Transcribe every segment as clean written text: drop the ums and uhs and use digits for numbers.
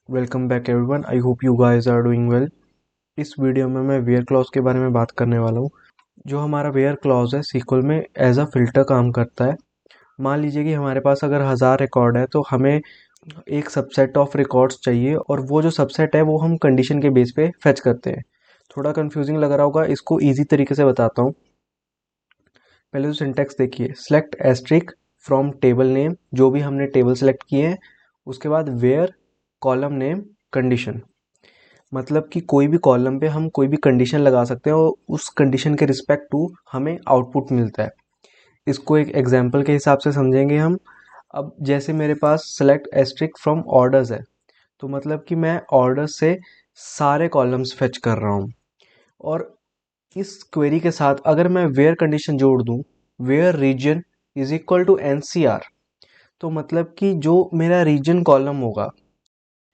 Welcome back everyone. I hope you guys are doing well. इस video में मैं where clause के बारे में बात करने वाला हूँ। जो हमारा वेयर क्लॉज है SQL में एज अ फिल्टर काम करता है। मान लीजिए कि हमारे पास अगर 1000 रिकॉर्ड है तो हमें एक सबसेट ऑफ रिकॉर्ड्स चाहिए, और वो जो सबसेट है वो हम कंडीशन के बेस पे फेच करते हैं। थोड़ा कंफ्यूजिंग लग रहा होगा, इसको ईजी तरीके से बताता हूँ। पहले तो सिंटेक्स देखिए, select asterisk from table name, जो भी हमने टेबल सेलेक्ट किए हैं। उसके बाद वेयर कॉलम नेम कंडीशन, मतलब कि कोई भी कॉलम पे हम कोई भी कंडीशन लगा सकते हैं और उस कंडीशन के रिस्पेक्ट टू हमें आउटपुट मिलता है। इसको एक एग्जांपल के हिसाब से समझेंगे हम। अब जैसे मेरे पास सेलेक्ट एस्ट्रिक फ्रॉम ऑर्डर्स है, तो मतलब कि मैं ऑर्डर्स से सारे कॉलम्स फेच कर रहा हूँ। और इस क्वेरी के साथ अगर मैं वेयर कंडीशन जोड़ दूँ, where region is equal to NCR, तो मतलब कि जो मेरा रीजन कॉलम होगा,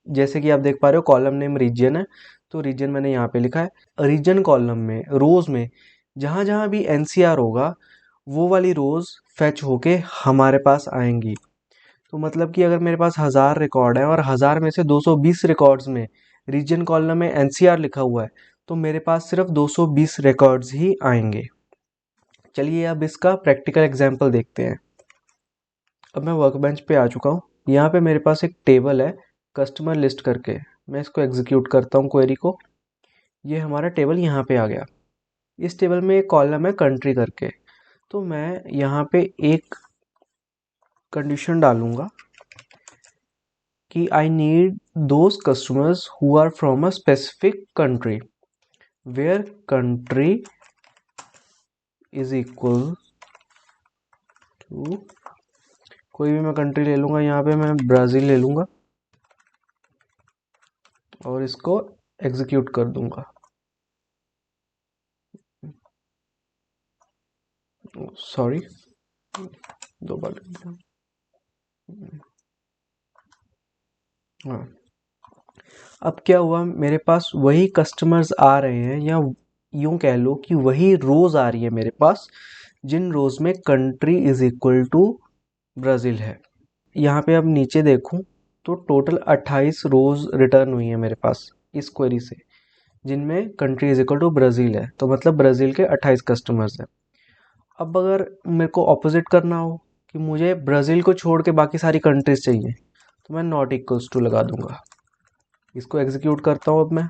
जैसे कि आप देख पा रहे हो कॉलम नेम रीजन है, तो रीजन मैंने यहाँ पे लिखा है। रीजन कॉलम में रोज में जहाँ जहाँ भी NCR होगा वो वाली रोज फेच होके हमारे पास आएंगी। तो मतलब कि अगर मेरे पास 1000 रिकॉर्ड है और 1000 में से 220 रिकॉर्ड्स में रीजन कॉलम में NCR लिखा हुआ है, तो मेरे पास सिर्फ 220 रिकॉर्ड्स ही आएंगे। चलिए अब इसका प्रैक्टिकल एग्जाम्पल देखते हैं। अब मैं वर्कबेंच पे आ चुका हूँ। यहाँ पे मेरे पास एक टेबल है कस्टमर लिस्ट करके। मैं इसको एग्जीक्यूट करता हूँ क्वेरी को। ये हमारा टेबल यहाँ पे आ गया। इस टेबल में एक कॉलम है कंट्री करके, तो मैं यहाँ पे एक कंडीशन डालूंगा कि I need those customers who are from a specific country, where country is equal to, कोई भी मैं कंट्री ले लूंगा। यहाँ पे मैं ब्राज़ील ले लूंगा और इसको एग्जीक्यूट कर दूंगा। सॉरी, दो बार। हाँ, अब क्या हुआ, मेरे पास वही कस्टमर्स आ रहे हैं, या यूं कह लो कि वही रोज आ रही है मेरे पास, जिन रोज में country is equal to Brazil है। यहाँ पे अब नीचे देखूं तो टोटल 28 रोज रिटर्न हुई है मेरे पास इस क्वेरी से, जिनमें country is equal to Brazil है, तो मतलब ब्राज़ील के 28 कस्टमर्स हैं। अब अगर मेरे को ऑपोजिट करना हो कि मुझे ब्राज़ील को छोड़ के बाकी सारी कंट्रीज चाहिए, तो मैं नॉट इक्वल्स टू लगा दूंगा। इसको एग्जीक्यूट करता हूँ अब मैं।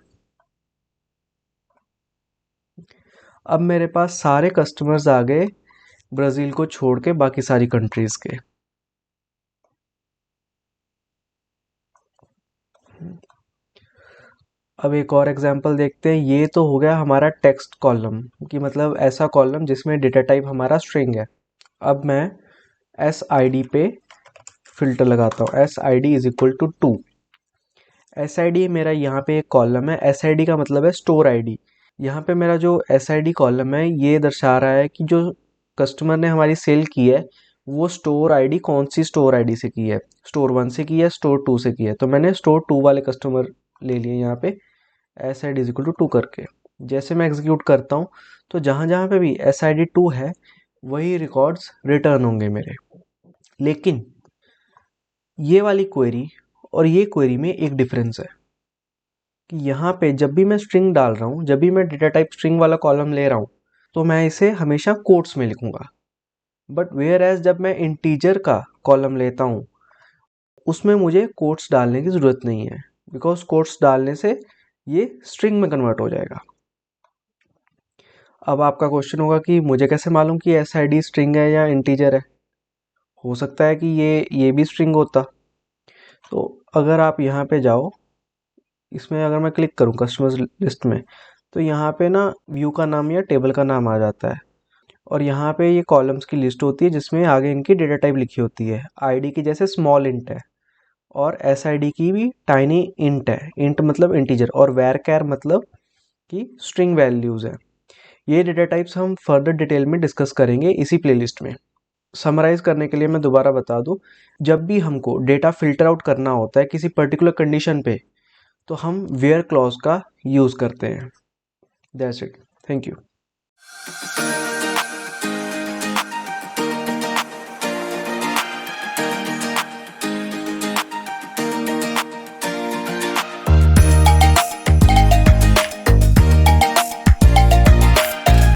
अब मेरे पास सारे कस्टमर्स आ गए ब्राज़ील को छोड़ के बाकी सारी कंट्रीज के। अब एक और एग्जांपल देखते हैं। ये तो हो गया हमारा टेक्स्ट कॉलम, कि मतलब ऐसा कॉलम जिसमें डेटा टाइप हमारा स्ट्रिंग है। अब मैं SID पे फिल्टर लगाता हूँ। SID is equal to 2। SID मेरा यहाँ पे एक कॉलम है। SID का मतलब है स्टोर ID। यहाँ पे मेरा जो SID कॉलम है ये दर्शा रहा है कि जो कस्टमर ने हमारी सेल की है वो स्टोर ID कौन सी स्टोर ID से की है, स्टोर 1 से की है, स्टोर 2 से की है। तो मैंने स्टोर 2 वाले कस्टमर ले लिए यहाँ पे SID इज इक्वल टू 2 करके। जैसे मैं एग्जीक्यूट करता हूँ तो जहाँ जहाँ पे भी SID 2 है वही रिकॉर्ड्स रिटर्न होंगे मेरे। लेकिन ये वाली क्वेरी और ये क्वेरी में एक डिफरेंस है कि यहाँ पे जब भी मैं स्ट्रिंग डाल रहा हूँ, जब भी मैं डेटा टाइप स्ट्रिंग वाला कॉलम ले रहा हूँ, तो मैं इसे हमेशा कोट्स में लिखूंगा। बट वेयर एज जब मैं इंटीजर का कॉलम लेता हूँ उसमें मुझे कोट्स डालने की ज़रूरत नहीं है, बिकॉज कोट्स डालने से ये स्ट्रिंग में कन्वर्ट हो जाएगा। अब आपका क्वेश्चन होगा कि मुझे कैसे मालूम कि SID स्ट्रिंग है या इंटीजर है। हो सकता है कि ये भी स्ट्रिंग होता। तो अगर आप यहाँ पे जाओ, इसमें अगर मैं क्लिक करूँ कस्टमर्स लिस्ट में, तो यहाँ पे ना व्यू का नाम या टेबल का नाम आ जाता है, और यहाँ पे ये कॉलम्स की लिस्ट होती है जिसमें आगे इनकी डेटा टाइप लिखी होती है। ID की जैसे स्मॉल इंट है, और SID की भी टाइनी इंट है। इंट मतलब इंटीजर, और वैरचर मतलब कि स्ट्रिंग वैल्यूज है। ये डेटा टाइप्स हम फर्दर डिटेल में डिस्कस करेंगे इसी प्लेलिस्ट में। समराइज करने के लिए मैं दोबारा बता दूं, जब भी हमको डेटा फिल्टर आउट करना होता है किसी पर्टिकुलर कंडीशन पे, तो हम वेयर क्लॉज का यूज करते हैं। That's it. Thank you.